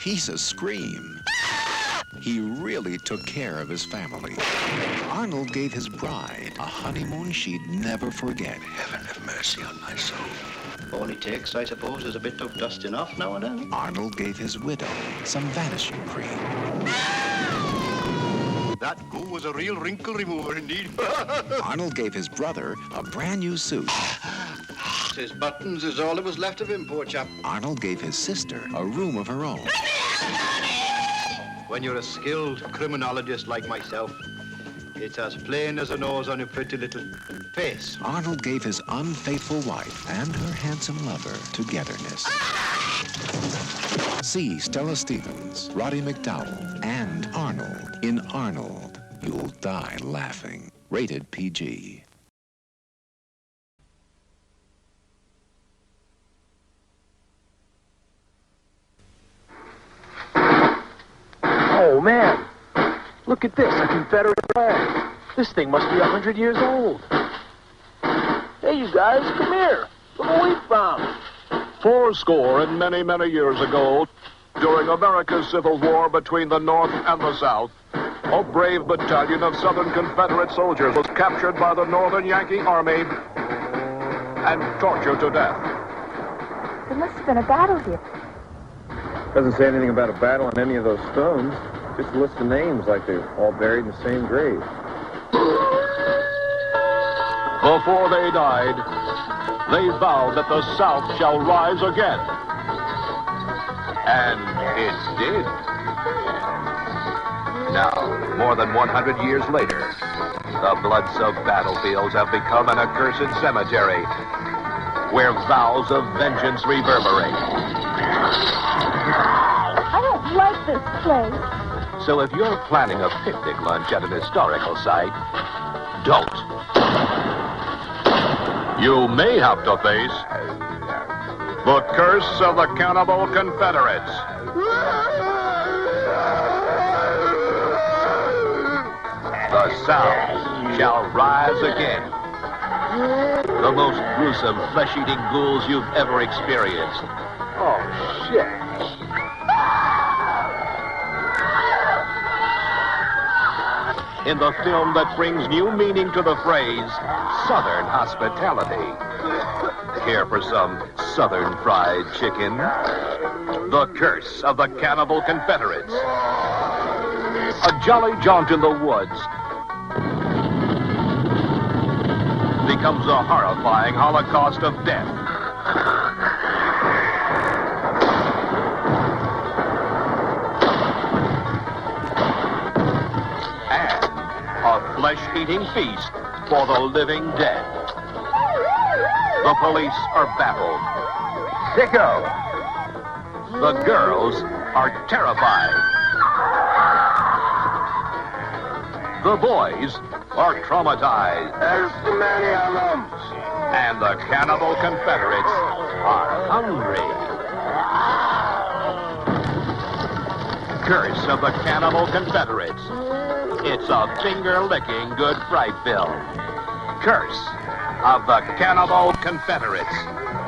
He's a scream. He really took care of his family. Arnold gave his bride a honeymoon she'd never forget. Heaven have mercy on my soul. All it takes, I suppose, is a bit of dusting off now and then. Arnold gave his widow some vanishing cream. That goo was a real wrinkle remover indeed. Arnold gave his brother a brand new suit. His buttons is all that was left of him, poor chap. Arnold gave his sister a room of her own. When you're a skilled criminologist like myself, it's as plain as a nose on your pretty little face. Arnold gave his unfaithful wife and her handsome lover togetherness. See Stella Stevens, Roddy McDowell, and Arnold in Arnold. You'll die laughing. Rated PG. Oh, man. Look at this, a Confederate flag. This thing must be 100 years old. Hey, you guys, come here. Look what we found. 80 and many, many years ago, during America's Civil War between the North and the South, a brave battalion of Southern Confederate soldiers was captured by the Northern Yankee Army and tortured to death. There must have been a battle here. Doesn't say anything about a battle on any of those stones. Just a list of names like they're all buried in the same grave. Before they died, they vowed that the South shall rise again. And it did. Now, more than 100 years later, the blood-soaked battlefields have become an accursed cemetery where vows of vengeance reverberate. I don't like this place. So if you're planning a picnic lunch at an historical site, don't. You may have to face the curse of the Cannibal Confederates. The South shall rise again. The most gruesome flesh-eating ghouls you've ever experienced. Oh, shit. In the film that brings new meaning to the phrase, Southern hospitality. Care for some Southern fried chicken? The Curse of the Cannibal Confederates. A jolly jaunt in the woods becomes a horrifying holocaust of death. Flesh-eating feast for the living dead. The police are baffled. Sicko! The girls are terrified. The boys are traumatized. There's too many of them. And the Cannibal Confederates are hungry. Curse of the Cannibal Confederates. It's a finger-licking good fright film. Curse of the Cannibal Confederates.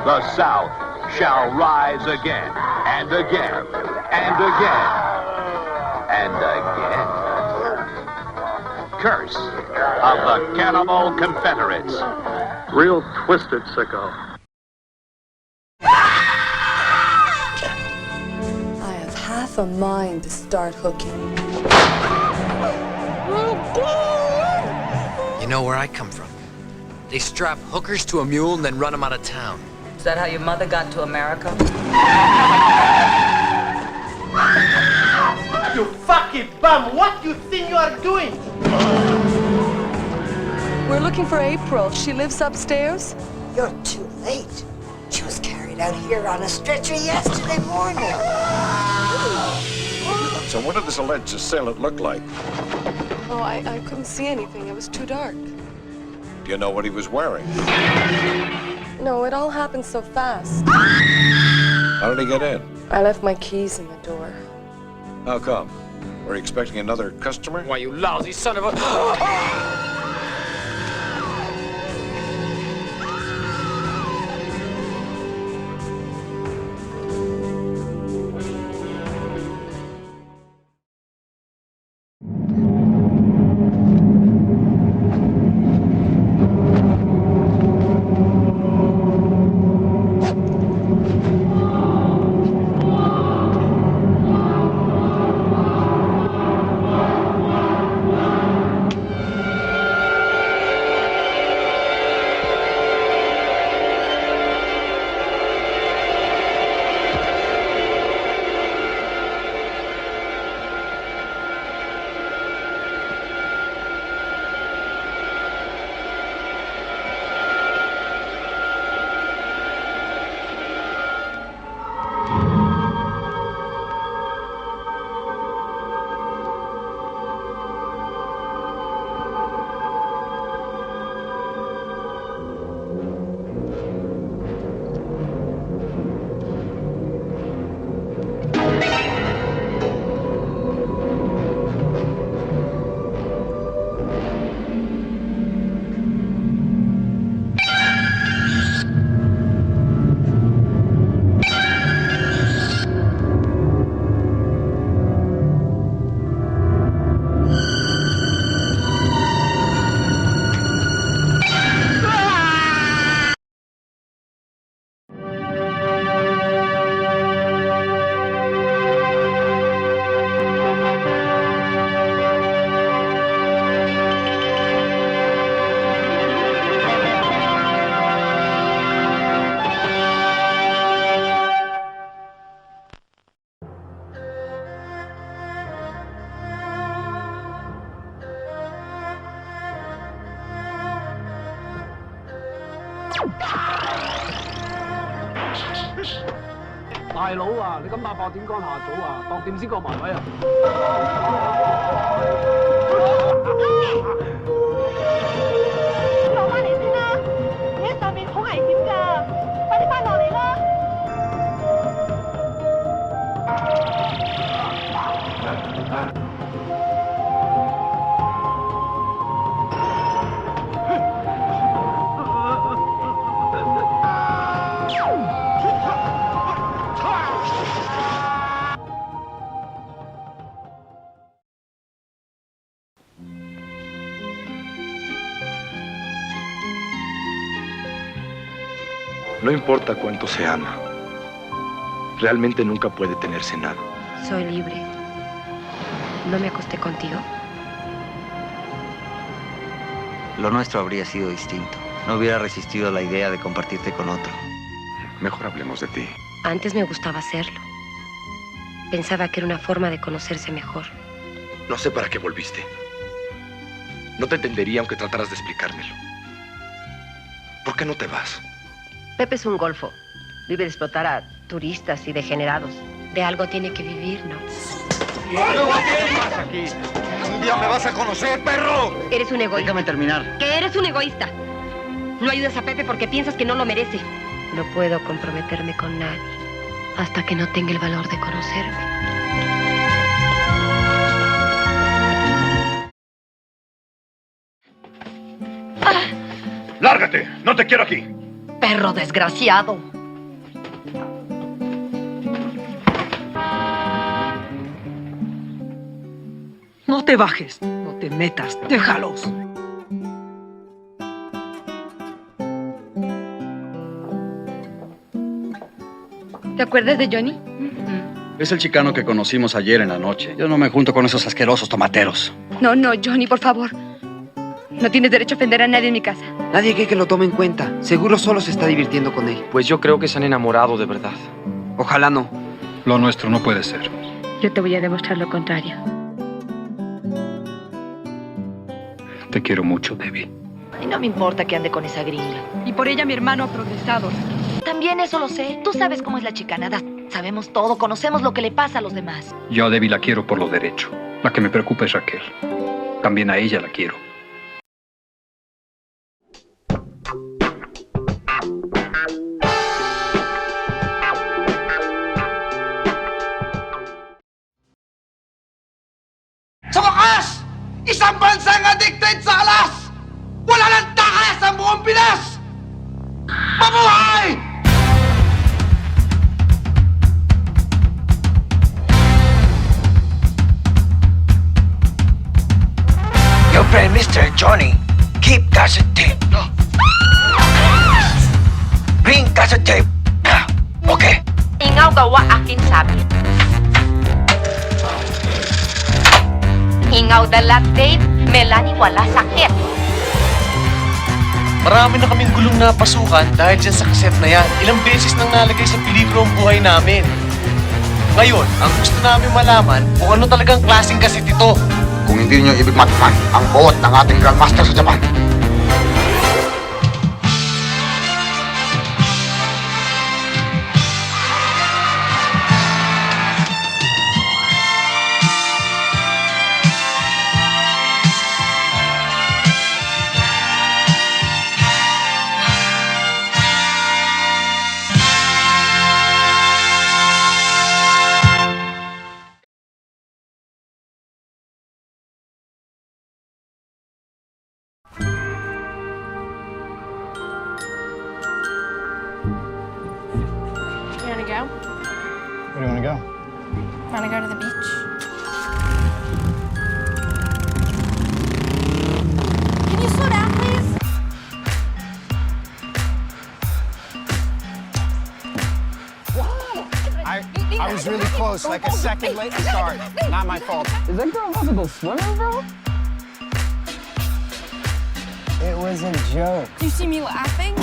The South shall rise again, and again, and again, and again. Curse of the Cannibal Confederates. Real twisted, sicko. I have half a mind to start hooking. You know where I come from. They strap hookers to a mule and then run them out of town. Is that how your mother got to America? You fucking bum! What do you think you are doing? We're looking for April. She lives upstairs. You're too late. She was carried out here on a stretcher yesterday morning. So what did this alleged assailant look like? Oh, I couldn't see anything. It was too dark. Do you know what he was wearing? No, it all happened so fast. How did he get in? I left my keys in the door. How come? Were you expecting another customer? Why, you lousy son of a... 大佬啊，你咁8點趕下早啊，度點先過埋位啊？落翻嚟先啦，你喺上面好危險㗎，快啲翻落嚟啦！No importa cuánto se ama, realmente nunca puede tenerse nada. Soy libre. ¿No me acosté contigo? Lo nuestro habría sido distinto. No hubiera resistido a la idea de compartirte con otro. Mejor hablemos de ti. Antes me gustaba hacerlo. Pensaba que era una forma de conocerse mejor. No sé para qué volviste. No te entendería aunque trataras de explicármelo. ¿Por qué no te vas? Pepe es un golfo. Vive de explotar a turistas y degenerados. De algo tiene que vivir, ¿no? ¿Qué pasa aquí? ¿Un día me vas a conocer, perro? Eres un egoísta. Déjame terminar. Que eres un egoísta. No ayudas a Pepe porque piensas que no lo merece. No puedo comprometerme con nadie hasta que no tenga el valor de conocerme. ¡Lárgate! ¡No te quiero aquí! ¡Perro desgraciado! No te bajes, no te metas, déjalos. ¿Te acuerdas de Johnny? Es el chicano que conocimos ayer en la noche. Yo no me junto con esos asquerosos tomateros. No, Johnny, por favor. No tienes derecho a ofender a nadie en mi casa. Nadie quiere que lo tome en cuenta. Seguro solo se está divirtiendo con él. Pues yo creo que se han enamorado de verdad. Ojalá no. Lo nuestro no puede ser. Yo te voy a demostrar lo contrario. Te quiero mucho, Debbie. Y no me importa que ande con esa gringa. Y por ella mi hermano ha progresado. También eso lo sé. Tú sabes cómo es la chicanada. Sabemos todo, conocemos lo que le pasa a los demás. Yo a Debbie la quiero por lo derecho. La que me preocupa es Raquel. También a ella la quiero. Sa wakas! Isang bansang addicted sa alas! Wala nang takas ang buong Pinas! Mabuhay! Your friend, Mr. Johnny, keep cassette tape. Bring cassette tape. Okay? Ingaw gawa akin sabi. Ingaw dalat tape, Melanie wala sakit. Marami na kaming gulong na pasukan dahil dyan sa kaset na yan. Ilang beses nang nalagay sa peligro ang buhay namin. Ngayon, ang gusto namin malaman kung ano talagang klaseng kaset ito. Kung hindi niyo ibig matikman ang buot ng ating Grandmaster sa Japan. Where do you want to go? Want to go to the beach? Can you slow down, please? I was really close, like a second late start. Not my fault. Is that girl about to go swimming, bro? It was a joke. Do you see me laughing?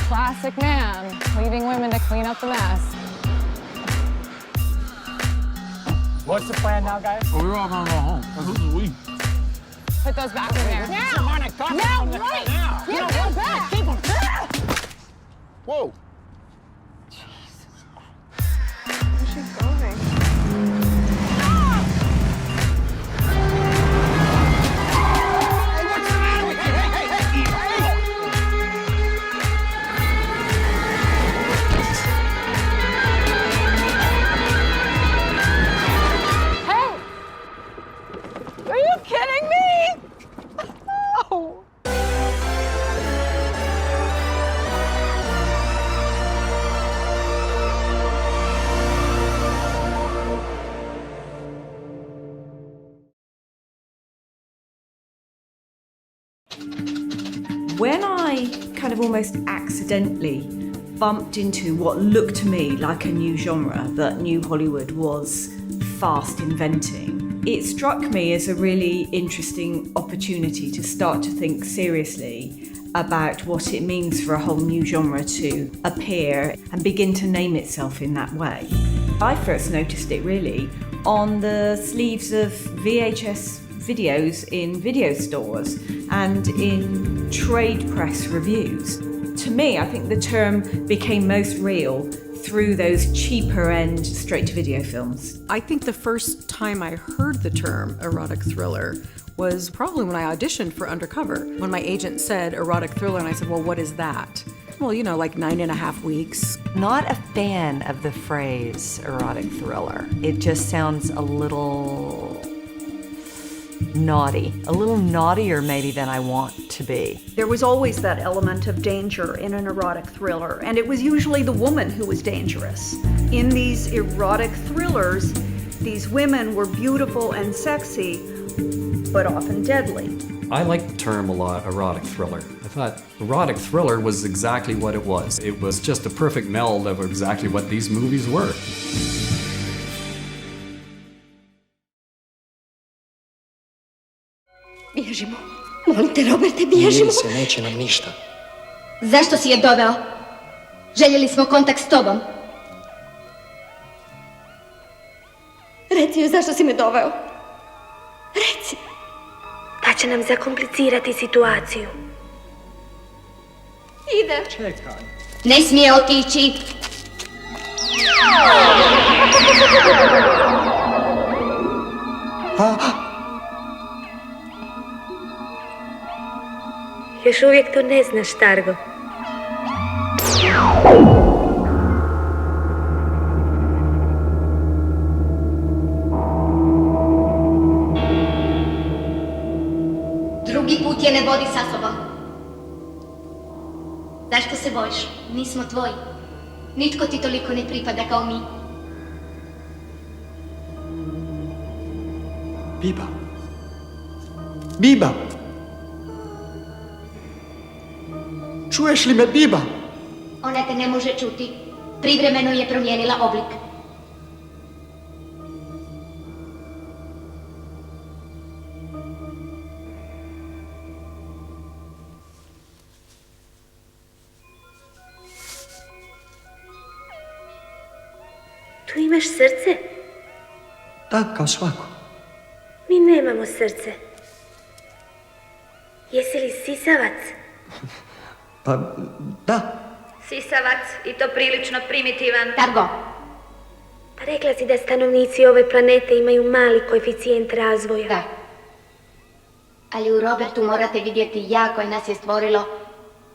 Classic man, leaving women to clean up the mess. What's the plan now, guys? We're all gonna go home. Who's we? Put those back in there. Now! Now, right! Give them back! Keep them back! Whoa! Where's she going? Kidding me? Oh. When I kind of almost accidentally bumped into what looked to me like a new genre that New Hollywood was fast inventing, it struck me as a really interesting opportunity to start to think seriously about what it means for a whole new genre to appear and begin to name itself in that way. I first noticed it really on the sleeves of VHS videos in video stores and in trade press reviews. To me, I think the term became most real through those cheaper end straight-to-video films. I think the first time I heard the term erotic thriller was probably when I auditioned for Undercover. When my agent said erotic thriller, and I said, well, what is that? Well, you know, like 9.5 weeks. Not a fan of the phrase erotic thriller. It just sounds a little naughty. A little naughtier maybe than I want to be. There was always that element of danger in an erotic thriller, and it was usually the woman who was dangerous. In these erotic thrillers, these women were beautiful and sexy, but often deadly. I like the term a lot, erotic thriller. I thought erotic thriller was exactly what it was. It was just a perfect meld of exactly what these movies were. Bježimo. Molim te, Roberte, bježimo. Miri se, neće nam ništa. Zašto si je doveo? Željeli smo kontakt s tobom. Reci joj zašto si me doveo. Reci. Pa će nam zakomplicirati situaciju. Ide. Čekaj. Ne smije otići. Još uvijek to ne znaš, Targo. Drugi put je ne vodi sa sobom. Zašto se bojiš? Nismo tvoji. Nitko ti toliko ne pripada kao mi. Biba. Biba. Čuješ li me, Biba? Ona te ne može čuti. Privremeno je promijenila oblik. Tu imaš srce? Da, kao svako. Mi nemamo srce. Jesi li sisavac? Pa, da. Sisavac, i to prilično primitivan. Targo. Pa rekla si da stanovnici ove planete imaju mali koeficijent razvoja. Da. Ali u Robertu morate vidjeti ja koje nas je stvorilo,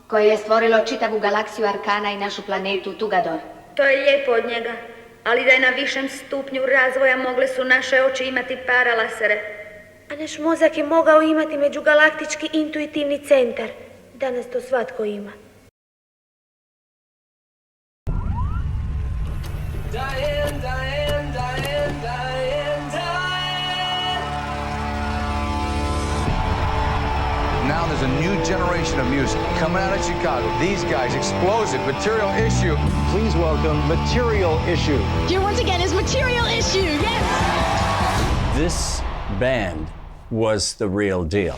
koje je stvorilo čitavu galaksiju Arkana i našu planetu Tugador. To je lijepo od njega, ali da je na višem stupnju razvoja mogle su naše oči imati paralasere. A naš mozak je mogao imati međugalaktički intuitivni centar. Danas to svatko ima. Now there's a new generation of music coming out of Chicago. These guys, explosive, Material Issue. Please welcome Material Issue. Here once again is Material Issue, yes! This band was the real deal.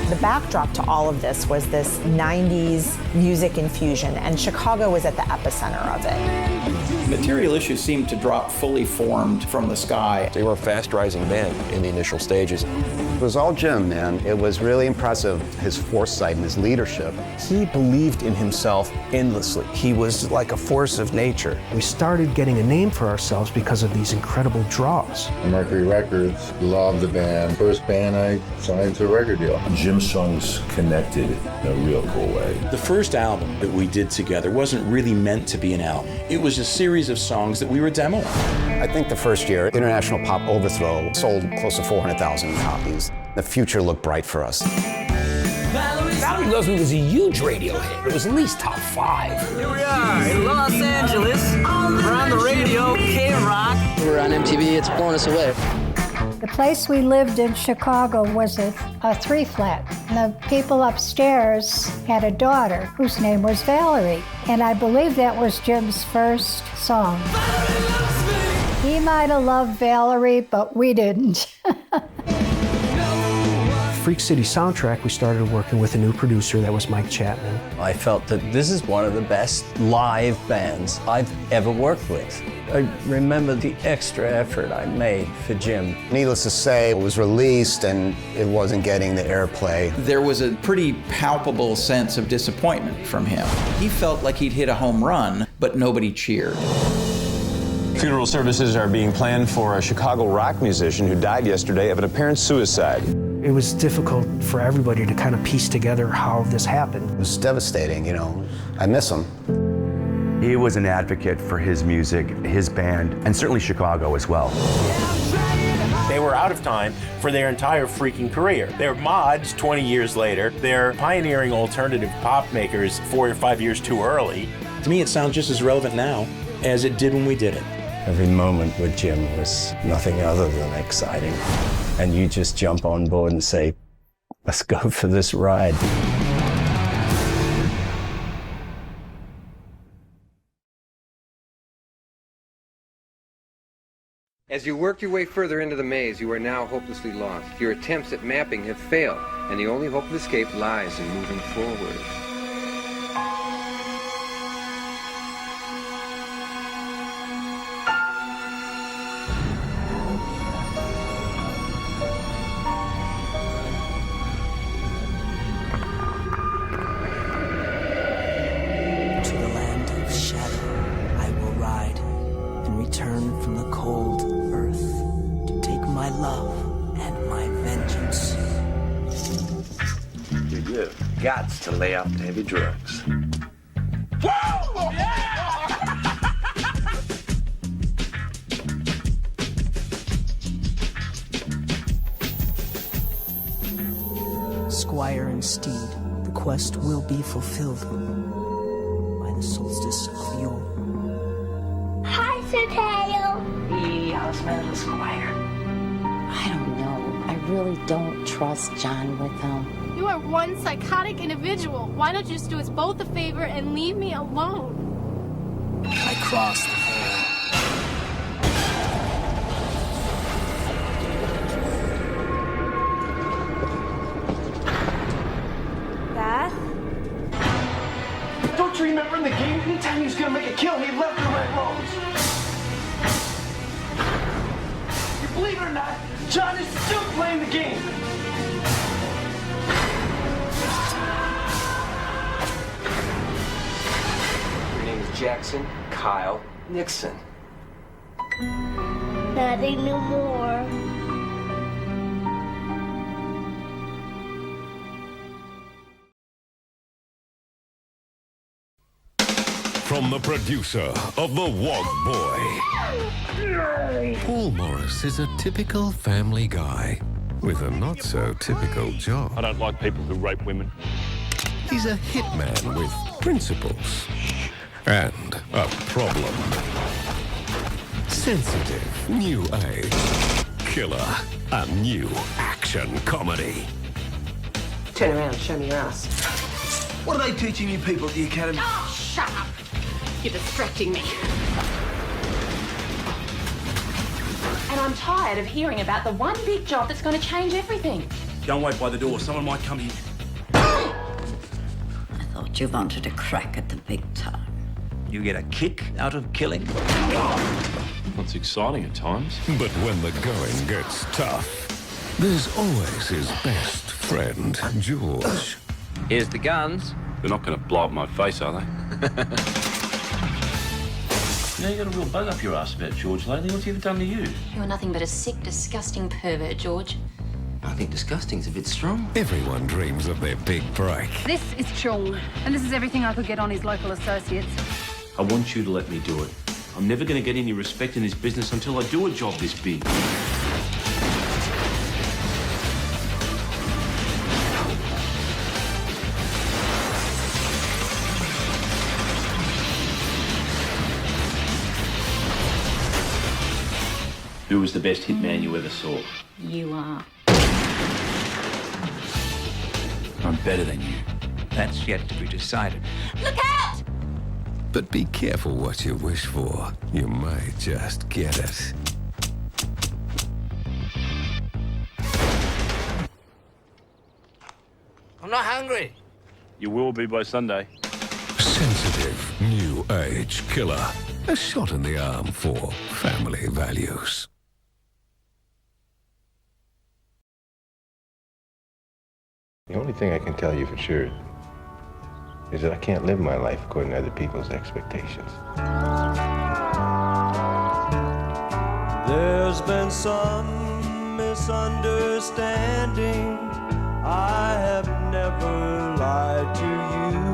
The backdrop to all of this was this 90s music infusion, and Chicago was at the epicenter of it. Material Issues seemed to drop fully formed from the sky. They were a fast-rising band in the initial stages. It was all Jim, man. It was really impressive, his foresight and his leadership. He believed in himself endlessly. He was like a force of nature. We started getting a name for ourselves because of these incredible draws. Mercury Records loved the band. First band I signed to a record deal. Jim's songs connected in a real cool way. The first album that we did together wasn't really meant to be an album. It was a series of songs that we were demoing. I think the first year, International Pop Overthrow sold close to 400,000 copies. The future looked bright for us. Valerie Loves Me was a huge radio hit. It was at least top 5. Here we are in Los Angeles. We're on the radio, K-Rock. We're on MTV, it's blowing us away. The place we lived in Chicago was a 3-flat. The people upstairs had a daughter whose name was Valerie. And I believe that was Jim's first song. He might have loved Valerie, but we didn't. Freak City soundtrack, we started working with a new producer that was Mike Chapman. I felt that this is one of the best live bands I've ever worked with. I remember the extra effort I made for Jim. Needless to say, it was released and it wasn't getting the airplay. There was a pretty palpable sense of disappointment from him. He felt like he'd hit a home run, but nobody cheered. Funeral services are being planned for a Chicago rock musician who died yesterday of an apparent suicide. It was difficult for everybody to kind of piece together how this happened. It was devastating, you know. I miss him. He was an advocate for his music, his band, and certainly Chicago as well. They were out of time for their entire freaking career. They're mods 20 years later. They're pioneering alternative pop makers 4 or 5 years too early. To me, it sounds just as relevant now as it did when we did it. Every moment with Jim was nothing other than exciting. And you just jump on board and say, let's go for this ride. As you work your way further into the maze, you are now hopelessly lost. Your attempts at mapping have failed, and the only hope of escape lies in moving forward. Return from the cold earth to take my love and my vengeance. You got to lay off the heavy drugs. Squire and steed, the quest will be fulfilled by the solstice of Yule. Hi, Sir Tail. How's my little squire? I don't know. I really don't trust John with him. You are one psychotic individual. Why don't you just do us both a favor and leave me alone? I crossed the veil. Beth? Don't you remember in the game, anytime he was gonna make a kill, he left the red rose? Believe it or not, John is still playing the game. Your name is Jackson Kyle Nixon. Nothing no more. From the producer of The Wog Boy, Paul Morris is a typical family guy with a not-so-typical job. I don't like people who rape women. He's a hitman with principles and a problem. Sensitive, new age, killer, a new action comedy. Turn around, show me your ass. What are they teaching you people at the academy? Oh, shut up. You're distracting me. And I'm tired of hearing about the one big job that's going to change everything. Go and wait by the door. Someone might come in. I thought you wanted a crack at the big time. You get a kick out of killing? That's exciting at times. But when the going gets tough, there's always his best friend, George. Here's the guns. They're not going to blow up my face, are they? You know, you got a real bug up your ass about George lately. What's he ever done to you? You're nothing but a sick, disgusting pervert, George. I think disgusting's a bit strong. Everyone dreams of their big break. This is Sean, and this is everything I could get on his local associates. I want you to let me do it. I'm never going to get any respect in this business until I do a job this big. Who was the best hitman you ever saw? You are. I'm better than you. That's yet to be decided. Look out! But be careful what you wish for. You might just get it. I'm not hungry. You will be by Sunday. Sensitive, new age killer. A shot in the arm for family values. The only thing I can tell you for sure is that I can't live my life according to other people's expectations. There's been some misunderstanding. I have never lied to you.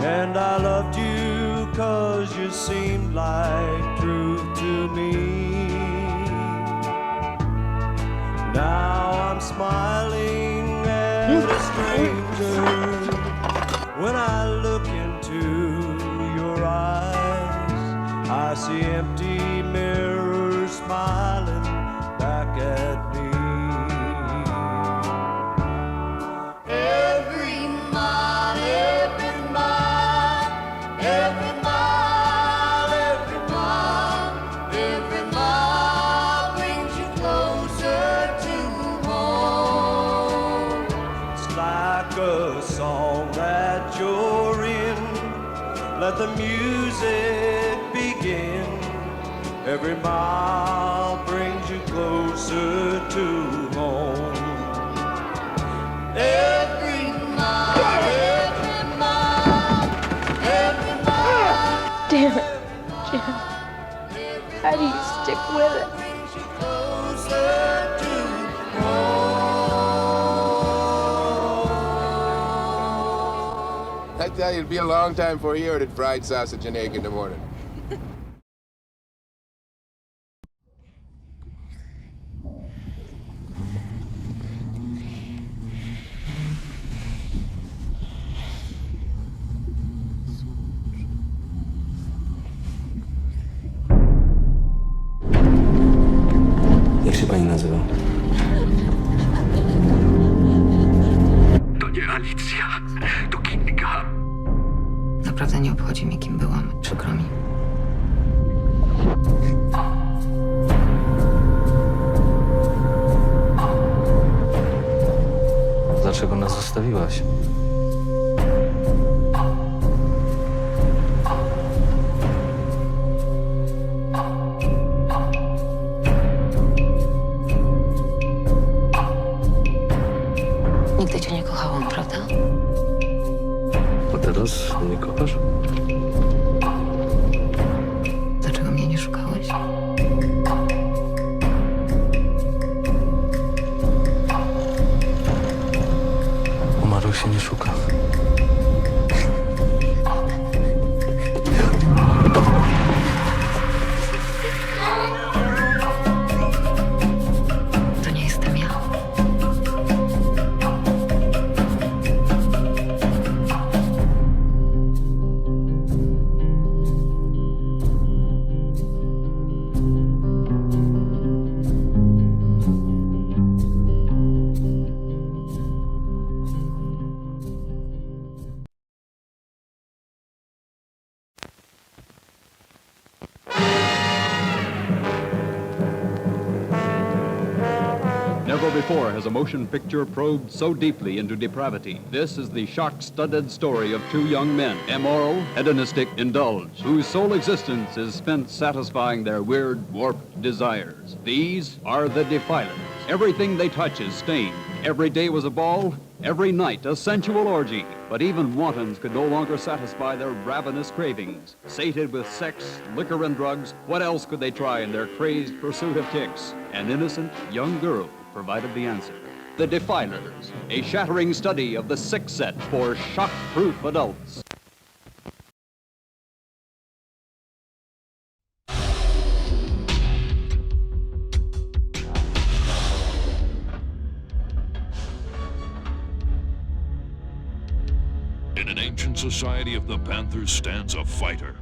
And I loved you 'cause you seemed like truth to me. Now I'm smiling at a stranger when I look into your eyes. I see empty mirrors smiling back at me. Every mile, every mile, every mile, every mile, every mile brings you closer to home. It's like a song that you're in. Let the music begin. Every mile brings you closer to home. Every mile, every mile, every mile. Damn it, Jim. How do you stick with it? I tell you, it'd be a long time before you ordered fried sausage and egg in the morning. Jak się pani nazywa? To nie Alicja, to Kinga. Naprawdę nie obchodzi mnie, kim byłam. Przykro mi. Dlaczego nas zostawiłaś? Nigdy cię nie kochałam, prawda? A teraz mnie kochasz? Dlaczego mnie nie szukałeś? Umarłych się nie szuka. To nie jestem ja. Never before has a motion picture probed so deeply into depravity. This is the shock-studded story of two young men, immoral, hedonistic, indulged, whose sole existence is spent satisfying their weird, warped desires. These are the Defilers. Everything they touch is stained. Every day was a ball, every night a sensual orgy. But even wantons could no longer satisfy their ravenous cravings. Sated with sex, liquor, and drugs, what else could they try in their crazed pursuit of chicks? An innocent young girl provided the answer. The Defilers, a shattering study of the sick set for shock-proof adults. In an ancient society of the Panthers stands a fighter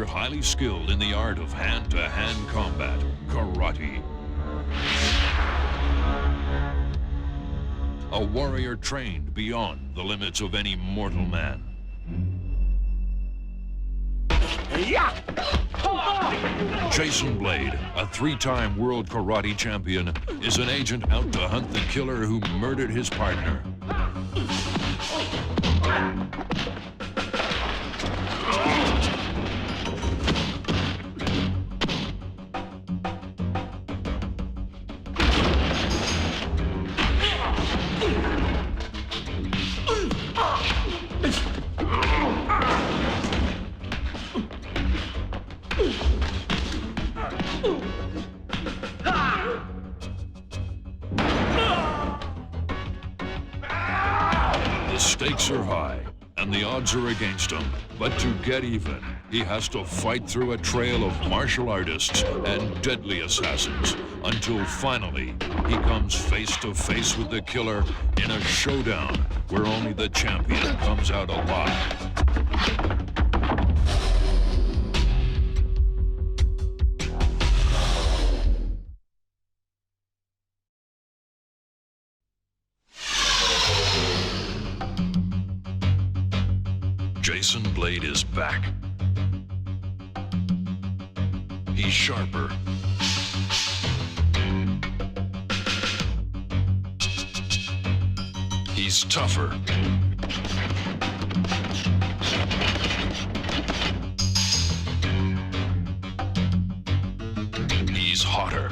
highly skilled in the art of hand-to-hand combat, karate. A warrior trained beyond the limits of any mortal man. Jason Blade, a three-time world karate champion, is an agent out to hunt the killer who murdered his partner. The stakes are high, and the odds are against him. But to get even, he has to fight through a trail of martial artists and deadly assassins, until finally he comes face to face with the killer in a showdown where only the champion comes out alive. Jason Blade is back. He's sharper. He's tougher. He's hotter.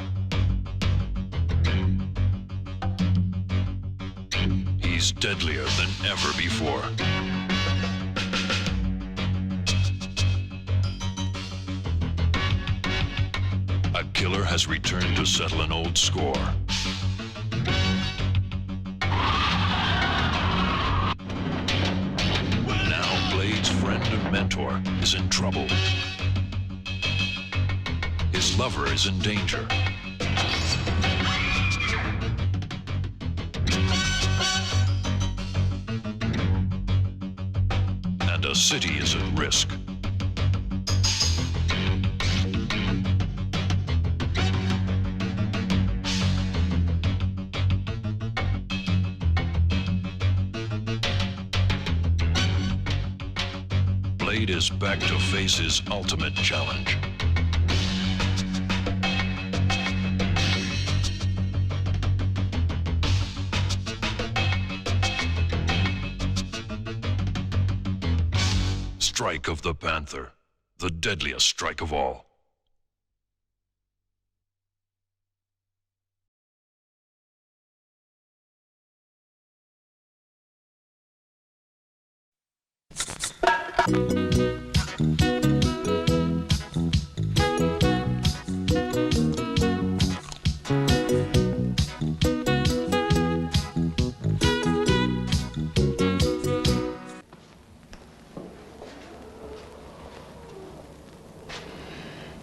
He's deadlier than ever before. A killer has returned to settle an old score. Now Blade's friend and mentor is in trouble. His lover is in danger. And a city is at risk. Blade is back to face his ultimate challenge. Strike of the Panther, the deadliest strike of all.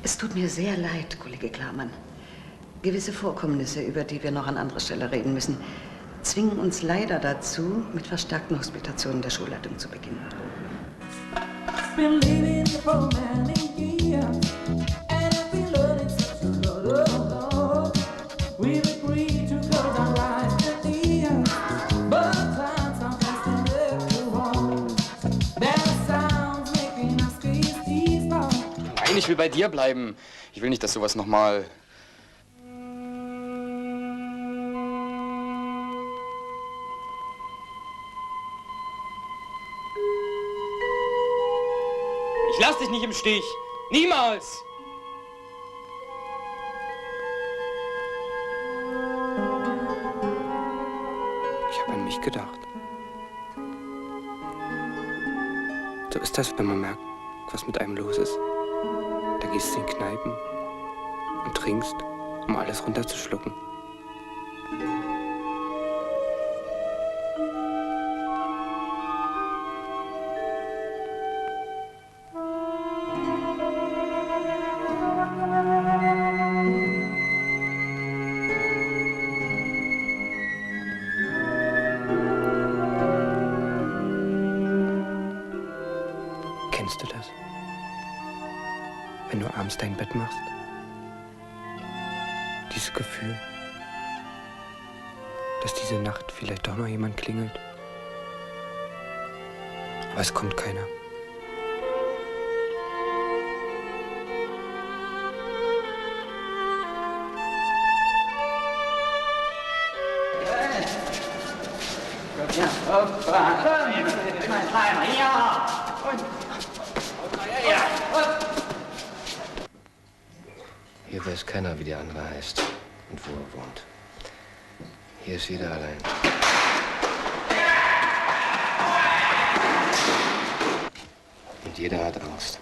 Es tut mir sehr leid, Kollege Klarmann. Gewisse Vorkommnisse, über die wir noch an anderer Stelle reden müssen, zwingen uns leider dazu, mit verstärkten Hospitationen der Schulleitung zu beginnen. Nein, ich will bei dir bleiben. Ich will nicht, dass sowas nochmal... Ich lass dich nicht im Stich. Niemals! Ich habe an mich gedacht. So ist das, wenn man merkt, was mit einem los ist. Da gehst du in Kneipen und trinkst, um alles runterzuschlucken. Kennst du das? Wenn du abends dein Bett machst? Dieses Gefühl, dass diese Nacht vielleicht doch noch jemand klingelt. Aber es kommt keiner. Ja, hoppa. Mein Kleiner, ja. Und. Ja. Hier weiß keiner, wie der andere heißt und wo er wohnt. Hier ist jeder allein. Und jeder hat Angst.